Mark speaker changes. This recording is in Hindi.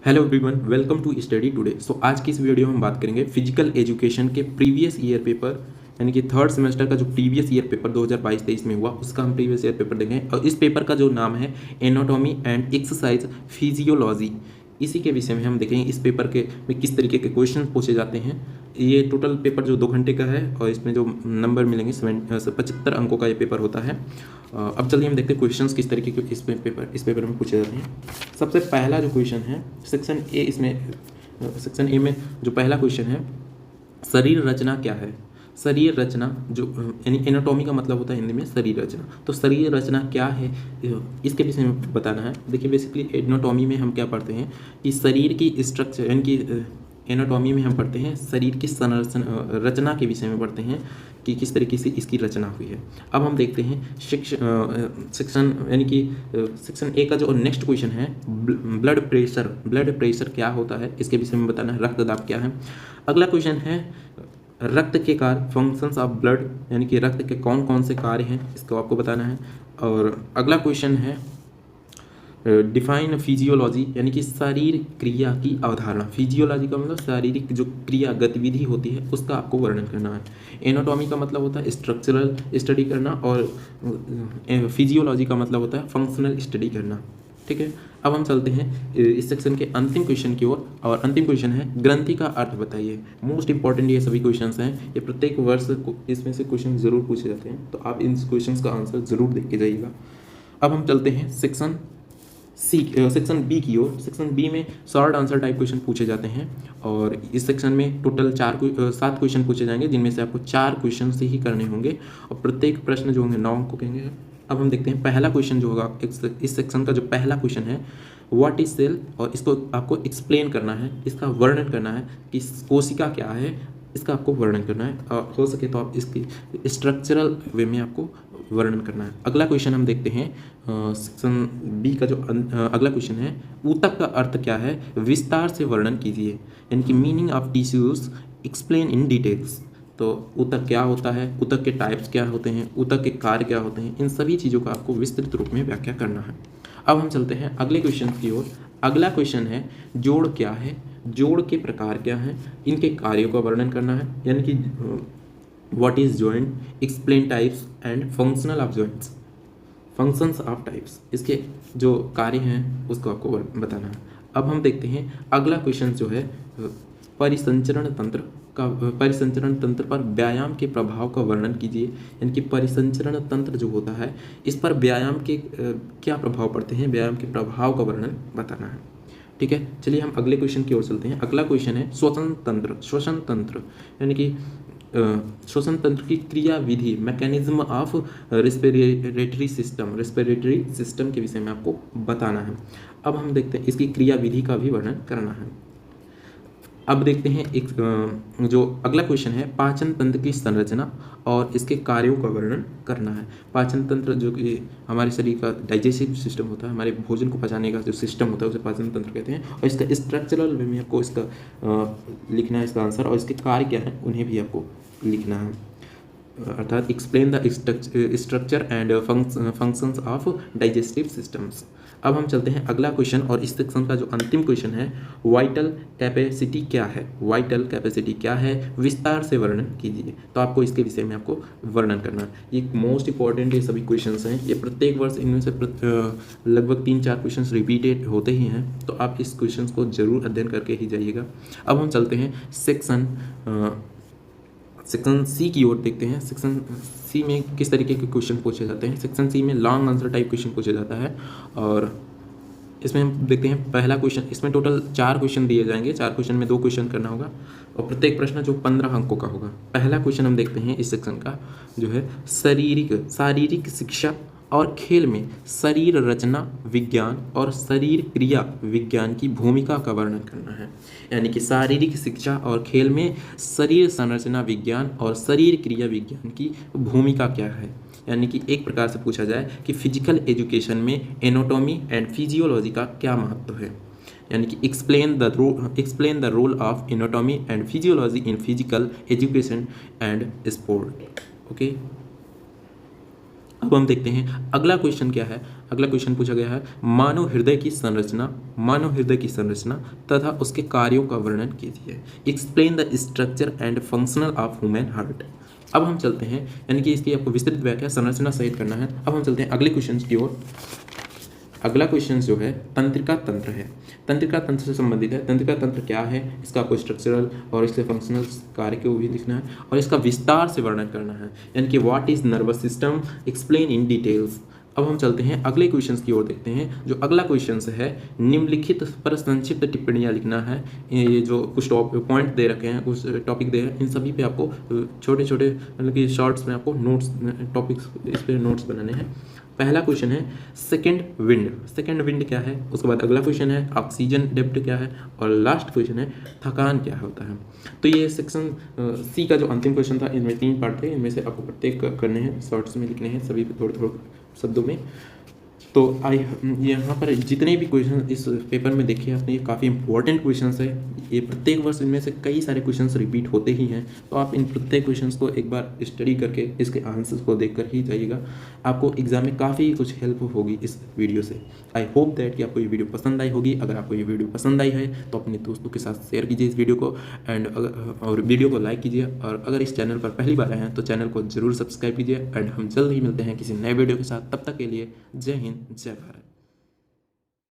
Speaker 1: Hello everyone, welcome to study today. So आज की इस वीडियो में हम बात करेंगे फिजिकल एजुकेशन के प्रीवियस ईयर पेपर यानी कि थर्ड सेमेस्टर का जो प्रीवियस ईयर पेपर 2022-23 में हुआ उसका हम प्रीवियस ईयर पेपर देंगे। और इस पेपर का जो नाम है एनाटॉमी एंड एक्सरसाइज फिजियोलॉजी, इसी के विषय में हम देखेंगे इस पेपर के में किस तरीके के क्वेश्चन पूछे जाते हैं। ये टोटल पेपर जो 2 घंटे का है और इसमें जो नंबर मिलेंगे 75 अंकों का ये पेपर होता है। अब चलिए हम देखते हैं क्वेश्चंस किस तरीके के इस पेपर में पूछे जाते हैं। सबसे पहला जो क्वेश्चन है सेक्शन ए में जो पहला क्वेश्चन है, शरीर रचना क्या है। शरीर रचना जो यानी एनाटॉमी का मतलब होता है हिंदी में शरीर रचना, तो शरीर रचना क्या है इसके विषय में बताना है। देखिए बेसिकली एनाटॉमी में हम क्या पढ़ते हैं कि शरीर की स्ट्रक्चर यानी कि एनाटॉमी में हम पढ़ते हैं शरीर की संरचना रचना के विषय में पढ़ते हैं कि किस तरीके से इसकी रचना हुई है। अब हम देखते हैं सेक्शन यानी कि सेक्शन ए का जो नेक्स्ट क्वेश्चन है, ब्लड प्रेशर क्या होता है इसके विषय में बताना है। रक्तदाब क्या है। अगला क्वेश्चन है रक्त के कार्य, फंक्शंस ऑफ ब्लड यानी कि रक्त के कौन कौन से कार्य हैं इसको आपको बताना है। और अगला क्वेश्चन है डिफाइन फिजियोलॉजी यानी कि शारीर क्रिया की अवधारणा। फिजियोलॉजी का मतलब शारीरिक जो क्रिया गतिविधि होती है उसका आपको वर्णन करना है। एनाटॉमी का मतलब होता है स्ट्रक्चरल स्टडी करना और फिजियोलॉजी का मतलब होता है फंक्शनल स्टडी करना। ठीक है, अब हम चलते हैं इस सेक्शन के अंतिम क्वेश्चन की ओर। और अंतिम क्वेश्चन है ग्रंथि का अर्थ बताइए। मोस्ट इंपॉर्टेंट ये सभी क्वेश्चंस हैं, ये प्रत्येक वर्ष इसमें से क्वेश्चन जरूर पूछे जाते हैं, तो आप इन क्वेश्चंस का आंसर जरूर देख के जाइएगा। अब हम चलते हैं सेक्शन बी की ओर। सेक्शन बी में शॉर्ट आंसर टाइप क्वेश्चन पूछे जाते हैं और इस सेक्शन में टोटल 7 क्वेश्चन पूछे जाएंगे, जिनमें से आपको 4 क्वेश्चन से ही करने होंगे और प्रत्येक प्रश्न जो होंगे 9 अंक को कहेंगे। अब हम देखते हैं पहला क्वेश्चन जो होगा इस सेक्शन का, जो पहला क्वेश्चन है व्हाट इज सेल, और इसको आपको एक्सप्लेन करना है, इसका वर्णन करना है कि कोशिका क्या है, इसका आपको वर्णन करना है। और हो सके तो आप इसकी स्ट्रक्चरल वे में आपको वर्णन करना है। अगला क्वेश्चन हम देखते हैं सेक्शन बी का जो अगला क्वेश्चन है, ऊतक का अर्थ क्या है, विस्तार से वर्णन कीजिए, यानी कि meaning of tissues explain in details. तो ऊतक क्या होता है, ऊतक के टाइप्स क्या होते हैं, ऊतक के कार्य क्या होते हैं, इन सभी चीज़ों का आपको विस्तृत रूप में व्याख्या करना है। अब हम चलते हैं अगले क्वेश्चन की ओर। अगला क्वेश्चन है जोड़ क्या है, जोड़ के प्रकार क्या हैं, इनके कार्यों का वर्णन करना है, यानी कि what is joint, explain types and functional of joints, functions of types, इसके जो कार्य हैं उसको आपको बताना है। अब हम देखते हैं अगला क्वेश्चन जो है परिसंचरण तंत्र पर व्यायाम के प्रभाव का वर्णन कीजिए, यानी कि परिसंचरण तंत्र जो होता है इस पर व्यायाम के क्या प्रभाव पड़ते हैं, व्यायाम के प्रभाव का वर्णन बताना है। ठीक है, चलिए हम अगले क्वेश्चन की ओर चलते हैं। अगला क्वेश्चन है श्वसन तंत्र यानी कि श्वसन तंत्र की क्रिया विधि, मैकेनिज्म ऑफ रेस्पिरेटरी सिस्टम के विषय में आपको बताना है। अब हम देखते हैं इसकी क्रिया विधि का भी वर्णन करना है। अब देखते हैं एक जो अगला क्वेश्चन है पाचन तंत्र की संरचना और इसके कार्यों का वर्णन करना है। पाचन तंत्र जो कि हमारे शरीर का डाइजेस्टिव सिस्टम होता है, हमारे भोजन को पचाने का जो सिस्टम होता है उसे पाचन तंत्र कहते हैं। और इसका स्ट्रक्चरल वे में आपको इसका लिखना है इसका आंसर, और इसके कार्य क्या है उन्हें भी आपको लिखना है, अर्थात explain the structure and functions of digestive systems. अब हम चलते हैं अगला क्वेश्चन और इस सेक्शन का जो अंतिम क्वेश्चन है वाइटल कैपेसिटी क्या है, वाइटल कैपेसिटी क्या है, विस्तार से वर्णन कीजिए। तो आपको इसके विषय में आपको वर्णन करना है। ये मोस्ट इंपॉर्टेंट ये सभी क्वेश्चंस हैं, ये प्रत्येक वर्ष इनमें से लगभग 3-4 क्वेश्चंस रिपीटेड होते ही हैं, तो आप इस क्वेश्चंस को जरूर अध्ययन करके ही जाइएगा। अब हम चलते हैं सेक्शन सी की ओर देखते हैं। सेक्शन सी में किस तरीके के क्वेश्चन पूछे जाते हैं। सेक्शन सी में लॉन्ग आंसर टाइप क्वेश्चन पूछा जाता है और इसमें हम देखते हैं पहला क्वेश्चन, इसमें टोटल 4 क्वेश्चन दिए जाएंगे, 4 क्वेश्चन में 2 क्वेश्चन करना होगा और प्रत्येक प्रश्न जो 15 अंकों का होगा। पहला क्वेश्चन हम देखते हैं इस सेक्शन का जो है शारीरिक शिक्षा और खेल में शरीर रचना विज्ञान और शरीर क्रिया विज्ञान की भूमिका का वर्णन करना है, यानी कि शारीरिक शिक्षा और खेल में शरीर संरचना विज्ञान और शरीर क्रिया विज्ञान की भूमिका क्या है। यानी कि एक प्रकार से पूछा जाए कि फिजिकल एजुकेशन में एनाटॉमी एंड फिजियोलॉजी का क्या महत्व है, यानी कि explain the role of anatomy and physiology in physical education and sport. Okay, अब हम देखते हैं अगला क्वेश्चन क्या है। अगला क्वेश्चन पूछा गया है मानव हृदय की संरचना तथा उसके कार्यों का वर्णन कीजिए। Explain the structure and functional of human heart. अब हम चलते हैं, यानी कि इसकी आपको विस्तृत व्याख्या संरचना सहित करना है। अब हम चलते हैं अगले क्वेश्चन की ओर। अगला क्वेश्चन जो है तंत्रिका तंत्र है। तंत्रिका तंत्र से संबंधित है। तंत्रिका तंत्र क्या है, इसका आपको स्ट्रक्चरल और इसके फंक्शनल कार्य को भी लिखना है और इसका विस्तार से वर्णन करना है, यानी कि what is nervous system, explain in details. अब हम चलते हैं अगले क्वेश्चन की ओर देखते हैं। जो अगला क्वेश्चन है निम्नलिखित पर संक्षिप्त टिप्पणियाँ लिखना है। ये जो कुछ पॉइंट दे रखे हैं, कुछ टॉपिक दे रहे हैं, इन सभी पे आपको छोटे छोटे मतलब कि शॉर्ट्स में आपको नोट्स टॉपिक्स इस पर नोट्स बनाने हैं। पहला क्वेश्चन है सेकंड विंड क्या है। उसके बाद अगला क्वेश्चन है ऑक्सीजन डेप्थ क्या है और लास्ट क्वेश्चन है थकान क्या होता है। तो ये सेक्शन सी का जो अंतिम क्वेश्चन था, इनमें 3 पार्ट थे, इनमें से आपको प्रत्येक करने हैं, शॉर्ट्स में लिखने हैं सभी थोड़े थोड़े शब्दों में। तो यहाँ पर जितने भी क्वेश्चन इस पेपर में देखे आपने, ये काफ़ी इंपॉर्टेंट क्वेश्चंस है। ये प्रत्येक वर्ष इनमें से कई सारे क्वेश्चंस रिपीट होते ही हैं, तो आप इन प्रत्येक क्वेश्चंस को एक बार स्टडी करके इसके आंसर्स को देखकर ही जाइएगा। आपको एग्जाम में काफ़ी कुछ हेल्प होगी इस वीडियो से। आई होप दैट कि आपको ये वीडियो पसंद आई होगी। अगर आपको ये वीडियो पसंद आई है तो अपने दोस्तों के साथ शेयर कीजिए इस वीडियो को और वीडियो को लाइक कीजिए। और अगर इस चैनल पर पहली बार आए हैं तो चैनल को जरूर सब्सक्राइब कीजिए। एंड हम जल्द ही मिलते हैं किसी नए वीडियो के साथ। तब तक के लिए जय हिंद, जय भारत।